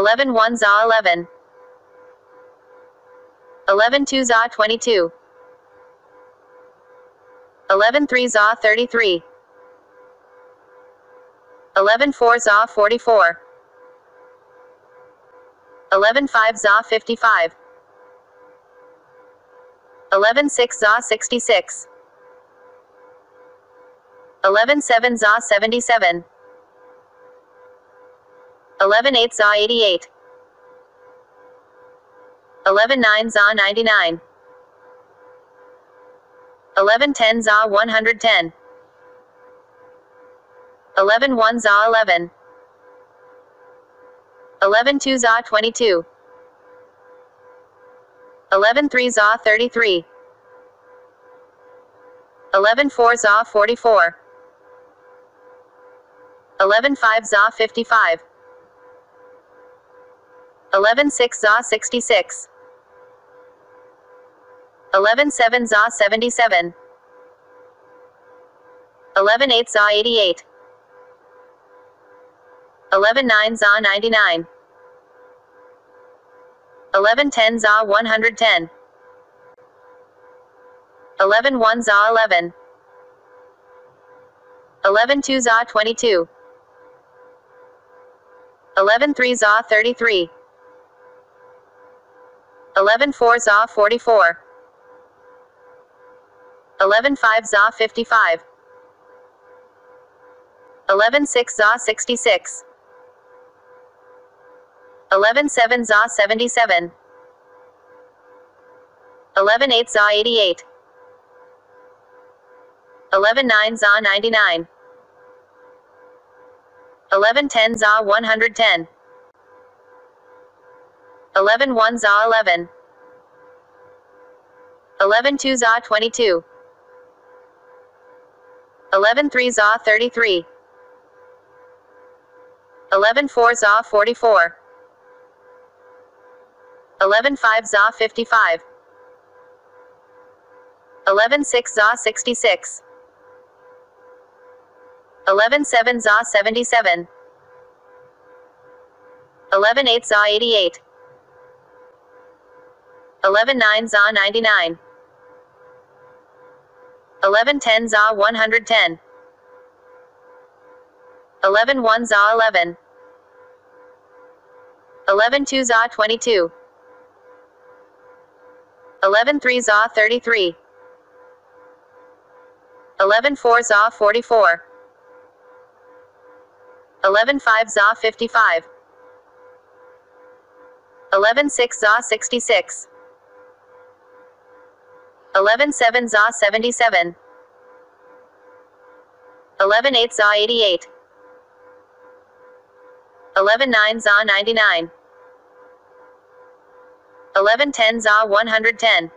11 1 za 11. 11 2 za 22. 11 3 za 33. 11 4 za 44. 11 5 za 55. 11 6 za 66. 11 7 za 77. 11 8 za 88. 11 9 za 99. 11 10 za 110. 11 1 za 11. 11 2 za 22. 11 3 za 33. 11 4 za 44. 11 5 za 55. 11 6 za 66. 11 7 za 77. 11 8 za 88. 11 9 za 99. 11 10 za 110. 11 1 za 11. 11 2 za 22. 11 3 za 33. 11 4 za 44. 11 5 za 55. 11 6 za 66. 11 7 za 77. 11 8 za 88. 11 9 za 99. 11 10 za 110. 11 1 za 11. 11 2 za 22. 11 3 za 33. 11 4 za 44. 11 5 za 55. 11 6 za 66. 11 7 za 77. 11 8 za 88. 11 9 za 99. 11 10 za 110. 11 1 za 11. 11 2 za 22. 11 3 za 33. 11 4 za 44. 11 5 za 55. 11 6 za 66. 11 7 za 77. 11 8 za 88. 11 9 za 99. 11 10 za 110.